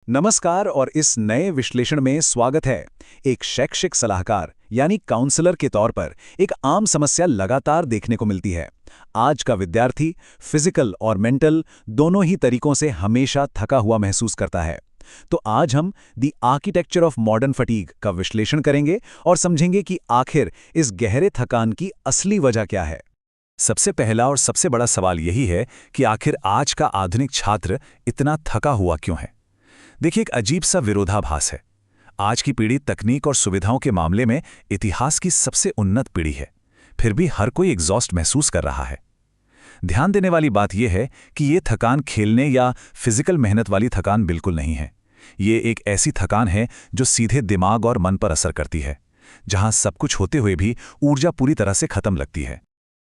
नमस्कार और इस नए विश्लेषण में स्वागत है। एक शैक्षिक सलाहकार यानी काउंसलर के तौर पर एक आम समस्या लगातार देखने को मिलती है। आज का विद्यार्थी फिजिकल और मेंटल दोनों ही तरीकों से हमेशा थका हुआ महसूस करता है। तो आज हम the architecture of modern fatigue का विश्लेषण करेंगे और समझेंगे कि आखिर इस गहरे थकान की असली वजह क्या है। सबसे पहला और सबसे बड़ा सवाल यही है कि आखिर आज का आधुनिक छात्र इतना थका हुआ क्यों है। देखिए, एक अजीब सा विरोधाभास है। आज की पीढ़ी तकनीक और सुविधाओं के मामले में इतिहास की सबसे उन्नत पीढ़ी है, फिर भी हर कोई एग्जॉस्ट महसूस कर रहा है। ध्यान देने वाली बात यह है कि ये थकान खेलने या फिजिकल मेहनत वाली थकान बिल्कुल नहीं है। ये एक ऐसी थकान है जो सीधे दिमाग और मन पर असर करती है, जहां सब कुछ होते हुए भी ऊर्जा पूरी तरह से खत्म लगती है।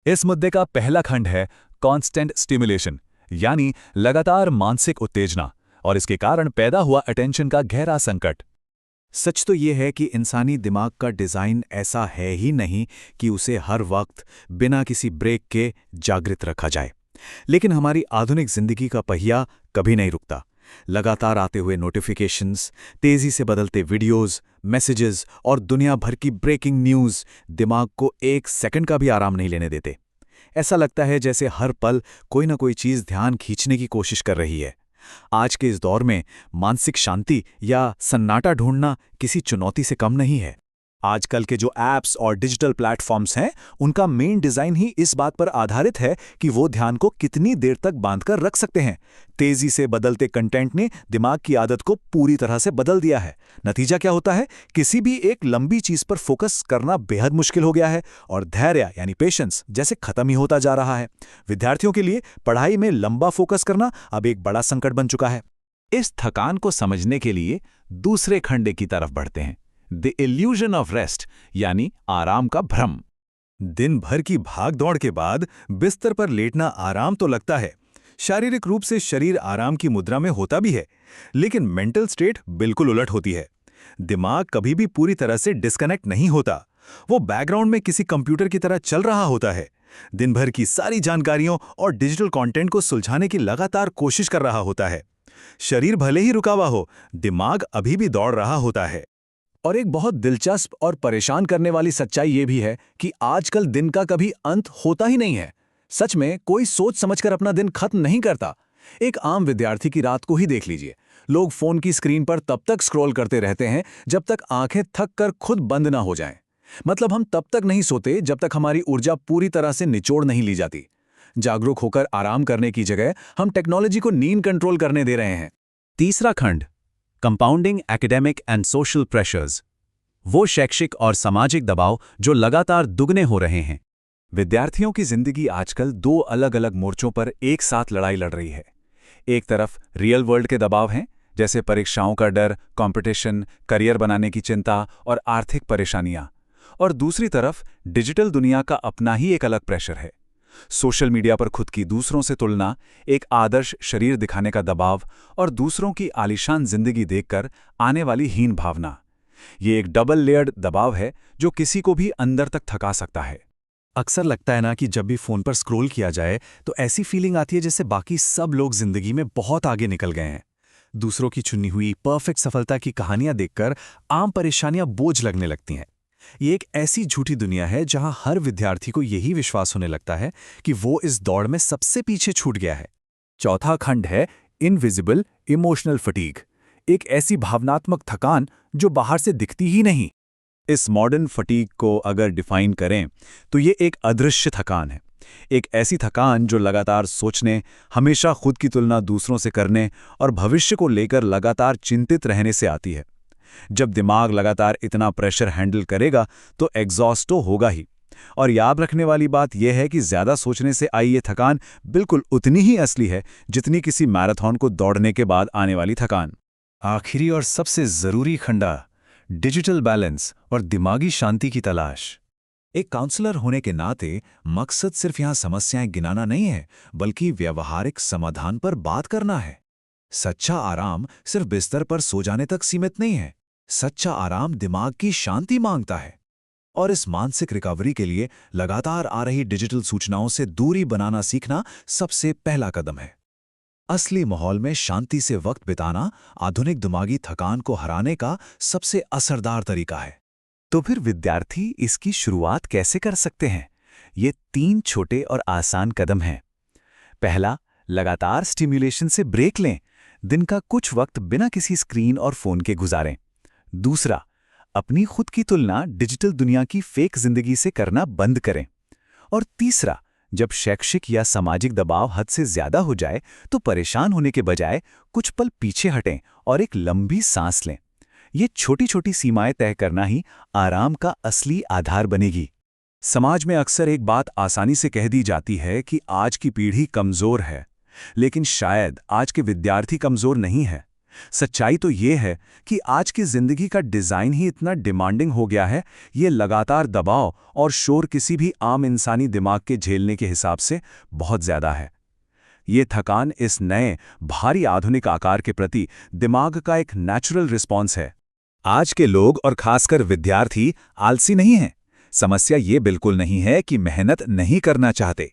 इस मुद्दे का पहला खंड है कॉन्स्टेंट स्टिमुलेशन, यानी लगातार मानसिक उत्तेजना और इसके कारण पैदा हुआ अटेंशन का गहरा संकट। सच तो ये है कि इंसानी दिमाग का डिज़ाइन ऐसा है ही नहीं कि उसे हर वक्त बिना किसी ब्रेक के जागृत रखा जाए। लेकिन हमारी आधुनिक जिंदगी का पहिया कभी नहीं रुकता। लगातार आते हुए नोटिफिकेशंस, तेजी से बदलते वीडियोस, मैसेजेस और दुनिया भर की ब्रेकिंग न्यूज़ दिमाग को एक सेकंड का भी आराम नहीं लेने देते। ऐसा लगता है जैसे हर पल कोई ना कोई चीज़ ध्यान खींचने की कोशिश कर रही है। आज के इस दौर में मानसिक शांति या सन्नाटा ढूंढना किसी चुनौती से कम नहीं है। आजकल के जो ऐप्स और डिजिटल प्लेटफॉर्म्स हैं, उनका मेन डिज़ाइन ही इस बात पर आधारित है कि वो ध्यान को कितनी देर तक बांधकर रख सकते हैं। तेजी से बदलते कंटेंट ने दिमाग की आदत को पूरी तरह से बदल दिया है। नतीजा क्या होता है? किसी भी एक लंबी चीज पर फोकस करना बेहद मुश्किल हो गया है और धैर्य यानी पेशेंस जैसे खत्म ही होता जा रहा है। विद्यार्थियों के लिए पढ़ाई में लंबा फोकस करना अब एक बड़ा संकट बन चुका है। इस थकान को समझने के लिए दूसरे खंडे की तरफ बढ़ते हैं, द इल्यूजन ऑफ रेस्ट, यानी आराम का भ्रम। दिन भर की भागदौड़ के बाद बिस्तर पर लेटना आराम तो लगता है। शारीरिक रूप से शरीर आराम की मुद्रा में होता भी है, लेकिन मेंटल स्टेट बिल्कुल उलट होती है। दिमाग कभी भी पूरी तरह से डिस्कनेक्ट नहीं होता। वो बैकग्राउंड में किसी कंप्यूटर की तरह चल रहा होता है। दिन भर की सारी जानकारियों और डिजिटल कंटेंट को सुलझाने की लगातार कोशिश कर रहा होता है। शरीर भले ही रुका हुआ हो, दिमाग अभी भी दौड़ रहा होता है। और एक बहुत दिलचस्प और परेशान करने वाली सच्चाई ये भी है कि आजकल दिन का कभी अंत होता ही नहीं है। सच में कोई सोच समझकर अपना दिन खत्म नहीं करता। एक आम विद्यार्थी की रात को ही देख लीजिए। लोग फोन की स्क्रीन पर तब तक स्क्रॉल करते रहते हैं जब तक आंखें थक कर खुद बंद ना हो जाएं। मतलब हम तब तक नहीं सोते जब तक हमारी ऊर्जा पूरी तरह से निचोड़ नहीं ली जाती। जागरूक होकर आराम करने की जगह हम टेक्नोलॉजी को नींद कंट्रोल करने दे रहे हैं। तीसरा खंड, compounding academic and social pressures, वो शैक्षिक और सामाजिक दबाव जो लगातार दुगने हो रहे हैं। विद्यार्थियों की जिंदगी आजकल दो अलग अलग मोर्चों पर एक साथ लड़ाई लड़ रही है। एक तरफ रियल वर्ल्ड के दबाव हैं, जैसे परीक्षाओं का डर, कंपटीशन, करियर बनाने की चिंता और आर्थिक परेशानियां। और दूसरी तरफ डिजिटल दुनिया का अपना ही एक अलग प्रेशर है। सोशल मीडिया पर खुद की दूसरों से तुलना, एक आदर्श शरीर दिखाने का दबाव और दूसरों की आलीशान जिंदगी देखकर आने वाली हीन भावना। ये एक डबल लेयर्ड दबाव है जो किसी को भी अंदर तक थका सकता है। अक्सर लगता है ना कि जब भी फोन पर स्क्रॉल किया जाए तो ऐसी फीलिंग आती है जैसे बाकी सब लोग जिंदगी में बहुत आगे निकल गए हैं। दूसरों की चुनी हुई परफेक्ट सफलता की कहानियां देखकर आम परेशानियां बोझ लगने लगती हैं। ये एक ऐसी झूठी दुनिया है जहां हर विद्यार्थी को यही विश्वास होने लगता है कि वो इस दौड़ में सबसे पीछे छूट गया है। चौथा खंड है इनविजिबल इमोशनल फटीग, एक ऐसी भावनात्मक थकान जो बाहर से दिखती ही नहीं। इस मॉडर्न फटीग को अगर डिफाइन करें तो ये एक अदृश्य थकान है। एक ऐसी थकान जो लगातार सोचने, हमेशा खुद की तुलना दूसरों से करने और भविष्य को लेकर लगातार चिंतित रहने से आती है। जब दिमाग लगातार इतना प्रेशर हैंडल करेगा तो एग्जॉस्ट तो होगा ही। और याद रखने वाली बात यह है कि ज्यादा सोचने से आई ये थकान बिल्कुल उतनी ही असली है जितनी किसी मैराथन को दौड़ने के बाद आने वाली थकान। आखिरी और सबसे जरूरी खंडा, डिजिटल बैलेंस और दिमागी शांति की तलाश। एक काउंसलर होने के नाते मकसद सिर्फ यहां समस्याएं गिनाना नहीं है, बल्कि व्यवहारिक समाधान पर बात करना है। सच्चा आराम सिर्फ बिस्तर पर सो जाने तक सीमित नहीं है। सच्चा आराम दिमाग की शांति मांगता है। और इस मानसिक रिकवरी के लिए लगातार आ रही डिजिटल सूचनाओं से दूरी बनाना सीखना सबसे पहला कदम है। असली माहौल में शांति से वक्त बिताना आधुनिक दिमागी थकान को हराने का सबसे असरदार तरीका है। तो फिर विद्यार्थी इसकी शुरुआत कैसे कर सकते हैं? ये 3 छोटे और आसान कदम हैं। पहला, लगातार स्टिम्युलेशन से ब्रेक लें। दिन का कुछ वक्त बिना किसी स्क्रीन और फोन के गुजारें। दूसरा, अपनी खुद की तुलना डिजिटल दुनिया की फेक जिंदगी से करना बंद करें। और तीसरा, जब शैक्षिक या सामाजिक दबाव हद से ज्यादा हो जाए तो परेशान होने के बजाय कुछ पल पीछे हटें और एक लंबी सांस लें। ये छोटी छोटी सीमाएं तय करना ही आराम का असली आधार बनेगी। समाज में अक्सर एक बात आसानी से कह दी जाती है कि आज की पीढ़ी कमजोर है, लेकिन शायद आज के विद्यार्थी कमजोर नहीं है। सच्चाई तो ये है कि आज की जिंदगी का डिजाइन ही इतना डिमांडिंग हो गया है, ये लगातार दबाव और शोर किसी भी आम इंसानी दिमाग के झेलने के हिसाब से बहुत ज्यादा है। ये थकान इस नए भारी आधुनिक आकार के प्रति दिमाग का एक नेचुरल रिस्पॉन्स है। आज के लोग और खासकर विद्यार्थी आलसी नहीं हैं। समस्या ये बिल्कुल नहीं है कि मेहनत नहीं करना चाहते।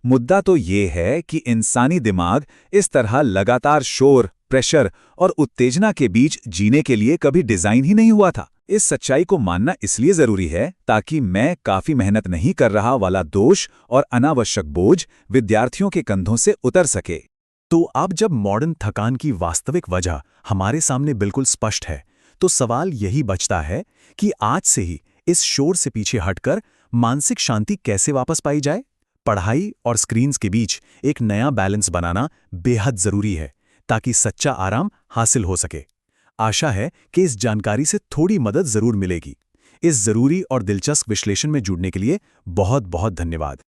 मुद्दा तो ये है कि इंसानी दिमाग इस तरह लगातार शोर, प्रेशर और उत्तेजना के बीच जीने के लिए कभी डिजाइन ही नहीं हुआ था। इस सच्चाई को मानना इसलिए जरूरी है ताकि मैं काफी मेहनत नहीं कर रहा वाला दोष और अनावश्यक बोझ विद्यार्थियों के कंधों से उतर सके। तो अब जब मॉडर्न थकान की वास्तविक वजह हमारे सामने बिल्कुल स्पष्ट है, तो सवाल यही बचता है कि आज से ही इस शोर से पीछे हटकर मानसिक शांति कैसे वापस पाई जाए। पढ़ाई और स्क्रीन्स के बीच एक नया बैलेंस बनाना बेहद जरूरी है ताकि सच्चा आराम हासिल हो सके। आशा है कि इस जानकारी से थोड़ी मदद जरूर मिलेगी। इस जरूरी और दिलचस्प विश्लेषण में जुड़ने के लिए बहुत बहुत धन्यवाद।